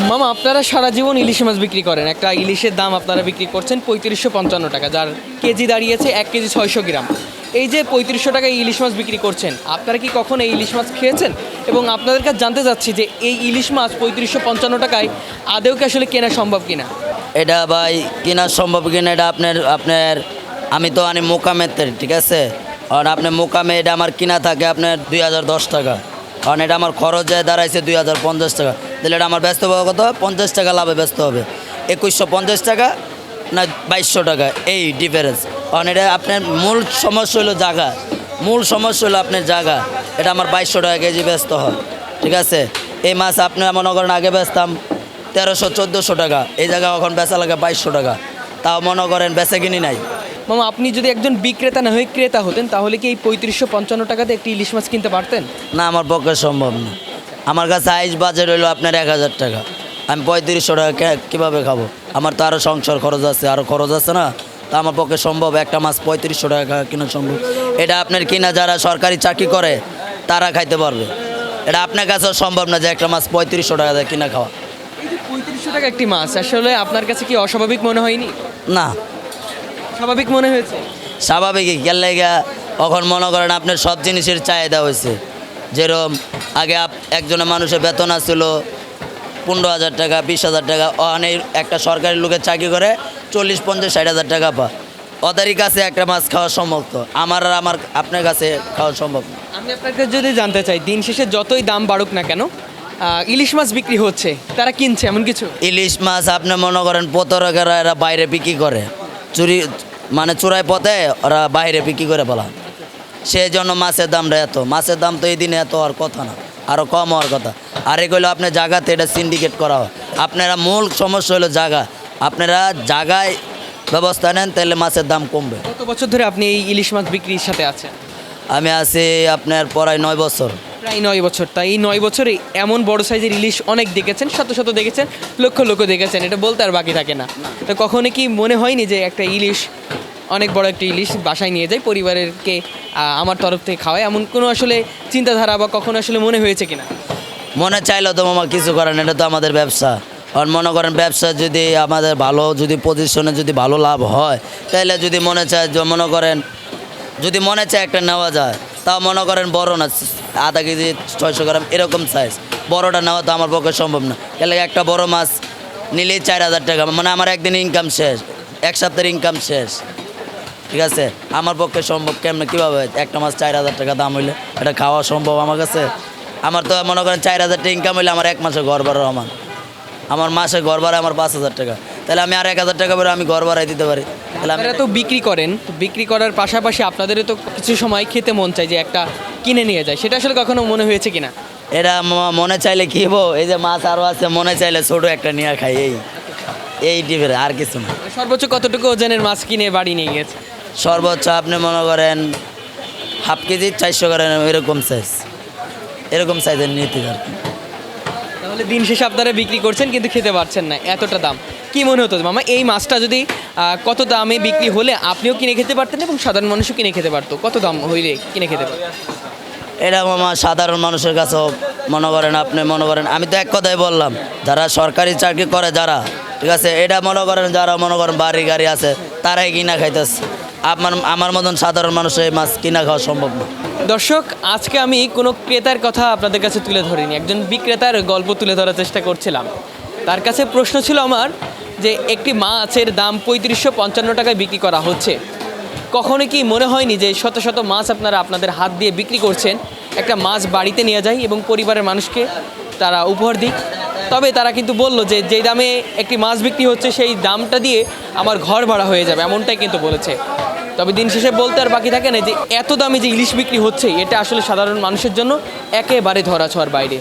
মামা, আপনারা সারা জীবন ইলিশ মাছ বিক্রি করেন। একটা ইলিশের দাম আপনারা বিক্রি করছেন ৩৫৫৫ টাকা, যার কেজি দাঁড়িয়েছে ১ কেজি ৬০০ গ্রাম। এই যে ৩৫০০ টাকায় ইলিশ মাছ বিক্রি করছেন, আপনারা কি কখনো এই ইলিশ মাছ খেয়েছেন? এবং আপনাদের কাছে জানতে চাচ্ছি যে এই ইলিশ মাছ ৩৫৫৫ টাকায় আদেও কি আসলে কেনা সম্ভব কিনা? এটা ভাই কেনা সম্ভব কিনা এটা আপনার আমি তো আনি মোকামের, ঠিক আছে। আর আপনি মোকামে এটা আমার কিনা থাকে আপনার ২০১০ টাকা, কারণ এটা আমার খরচ যায় দাঁড়াইছে ২০৫০ টাকা। তাহলে এটা আমার ব্যস্ত হবে কত? ৫০ টাকা লাভে ব্যস্ত হবে। ২১৫০ টাকা না ২২০০ টাকা, এই ডিফারেন্স। কারণ এটা আপনার মূল সমস্যা হলো জায়গা, মূল সমস্যা হলো আপনার জায়গা। এটা আমার ২২০০ টাকা কেজি ব্যস্ত হয়, ঠিক আছে। এই মাছ আপনি মনে করেন আগে বেচতাম ১৩০০-১৪০০ টাকা, এই জায়গায় এখন বেচা লাগে ২২০০ টাকা, তাও মনে করেন বেচা কিনি নাই। মামা, আপনি যদি একজন বিক্রেতা না হয়ে ক্রেতা হতেন, তাহলে কি এই ৩৫৫৫ টাকাতে একটি ইলিশ মাছ কিনতে পারতেন? না, আমার পক্ষে সম্ভব না। আমার কাছে আইস বাজেট হইলো আপনার ১০০০ টাকা, আমি ৩৫০০ টাকা কীভাবে খাবো? আমার তো আরও সংসার খরচ আছে, আরও খরচ আছে না, তা আমার পক্ষে সম্ভব একটা মাছ ৩৫০০ টাকা কিনা সম্ভব? এটা আপনার কিনা যারা সরকারি চাকরি করে তারা খাইতে পারবে। এটা আপনার কাছেও সম্ভব না যে একটা মাছ ৩৫০০ টাকা দিয়ে কিনা খাওয়া। এই যে ৩৫০০ টাকা একটি মাছ, আসলে আপনার কাছে কি অস্বাভাবিক মনে হয়নি? না, স্বাভাবিক মনে হয়েছে। স্বাভাবিকই কেন লেগা? এখন মনে করেন আপনার সব জিনিসের চাহিদা হয়েছে। যেরকম আগে একজনের মানুষের বেতন আসছিল ১৫,০০০ টাকা, ২০,০০০ টাকা, অনেক একটা সরকারি লোকের চাকরি করে ৪০, ৫০, ৬০,০০০ টাকা পা। ওদেরই কাছে একটা মাছ খাওয়া সম্ভব, তো আমার আর আপনার কাছে খাওয়া সম্ভব না। আমি আপনাকে যদি জানতে চাই, দিন শেষে যতই দাম বাড়ুক না কেন, ইলিশ মাছ বিক্রি হচ্ছে, তারা কিনছে এমন কিছু? ইলিশ মাছ আপনি মনে করেন প্রতারকেরা এরা বাইরে বিক্রি করে, চোরাই পথে ওরা বাইরে বিক্রি করে বলা, সেই জন্য মাছের দামটা এত। মাছের দাম তো এই দিনে এত হওয়ার কথা না, আরও কম হওয়ার কথা। আর এগুলো আপনার জায়গাতে এটা সিন্ডিকেট করা হয়। আপনারা মূল সমস্যা হলো জায়গা, আপনারা জায়গায় ব্যবস্থা নেন তাহলে মাছের দাম কমবে। কত বছর ধরে আপনি এই ইলিশ মাছ বিক্রির সাথে আছেন? আমি আছি আপনার প্রায় ৯ বছর। প্রায় 9 বছর। তাই এই 9 বছরে এমন বড় সাইজের ইলিশ অনেক দেখেছেন, শত শত দেখেছেন, লক্ষ লক্ষ দেখেছেন, এটা বলতে আর বাকি থাকে না। তো কখনো কি মনে হয়নি যে একটা ইলিশ, অনেক বড় একটা ইলিশ বাসায় নিয়ে যাই, পরিবারেরকে আমার তরফ থেকে খাওয়াই, এমন কোনো আসলে চিন্তাধারা বা কখনো আসলে মনে হয়েছে কিনা? মনে চাইলেও তো মামা কিছু করেন, এটা তো আমাদের ব্যবসা। আর মনে করেন ব্যবসা যদি আমাদের ভালো, যদি পজিশনে যদি ভালো লাভ হয়, তাহলে যদি মনে চায়, মনে করেন যদি মনে চায় একটা নেওয়া যায়, তাও মনে করেন বড় না, আধা কেজি ৬০০ গ্রাম এরকম সাইজ, বড়টা নেওয়া তো আমার পক্ষে সম্ভব না। তাহলে একটা বড় মাছ নিলেই ৪,০০০ টাকা, মানে আমার একদিন ইনকাম শেষ, এক সপ্তাহের ইনকাম শেষ, ঠিক আছে। আমার পক্ষে সম্ভব কেমন, কীভাবে একটা মাছ ৪,০০০ টাকা দাম হইলে এটা খাওয়া সম্ভব আমার কাছে? আমার তো মনে করেন ৪,০০০ টাকা ইনকাম হইলে আমার এক মাসে ঘর ভাড়া, আমার মাসে ঘর ভাড়া আমার ৫,০০০ টাকা, তাহলে আমি আর ১,০০০ টাকা করে আমি ঘর ভাড়াই দিতে পারি। তাহলে আপনারা তো বিক্রি করেন, বিক্রি করার পাশাপাশি আপনাদেরও তো কিছু সময় খেতে মন চায় যে একটা কিনে নিয়ে যায়, সেটা আসলে কখনো মনে হয়েছে কিনা? এটা মনে চাইলে কি হবো, এই যে মাছ আরও আছে, মনে চাইলে ছোটো একটা নিয়ে খাই, এই টিপের আর কিছু না। সর্বোচ্চ কতটুকু ওজনের মাছ কিনে বাড়ি নিয়ে গেছে? সর্বোচ্চ আপনি মনে করেন হাফ কেজি ৪০০ গ্রাম, এরকম সাইজের নিতে আর কি। তাহলে দিন শেষে আপনারা বিক্রি করছেন কিন্তু খেতে পারছেন না, এতটা দাম। কি মনে হতো মামা, এই মাছটা যদি কত দামে বিক্রি হলে আপনিও কিনে খেতে পারতেন এবং সাধারণ মানুষও কিনে খেতে পারতো? কত দাম হইলে কিনে খেতে পারতেন? এটা মামা সাধারণ মানুষের কাছেও মনে করেন, আপনি মনে করেন, আমি তো এক কথাই বললাম, যারা সরকারি চাকরি করে যারা, ঠিক আছে, এটা মনে করেন যারা মনে করেন বাড়ি গাড়ি আছে তারাই কিনা খাইতেছে। আমার মতন সাধারণ মানুষের এই মাছ কিনা খাওয়া সম্ভব না। দর্শক, আজকে আমি কোনো ক্রেতার কথা আপনাদের কাছে তুলে ধরিনি, একজন বিক্রেতার গল্প তুলে ধরার চেষ্টা করছিলাম। তার কাছে প্রশ্ন ছিল আমার যে একটি মাছের দাম ৩৫৫৫ টাকায় বিক্রি করা হচ্ছে, কখনো কি মনে হয়নি যে শত শত মাছ আপনারা আপনাদের হাত দিয়ে বিক্রি করছেন, একটা মাছ বাড়িতে নিয়ে যায় এবং পরিবারের মানুষকে তারা উপহার দিক? তবে তারা কিন্তু বলল যে যেই দামে একটি মাছ বিক্রি হচ্ছে সেই দামটা দিয়ে আমার ঘর ভাড়া হয়ে যাবে, এমনটাই কিন্তু বলেছে। তবে দিন শেষে বলতে আর বাকি থাকে না যে এত দামে যে ইলিশ বিক্রি হচ্ছে, এটা আসলে সাধারণ মানুষের জন্য একেবারে ধরাছোঁয়ার বাইরে।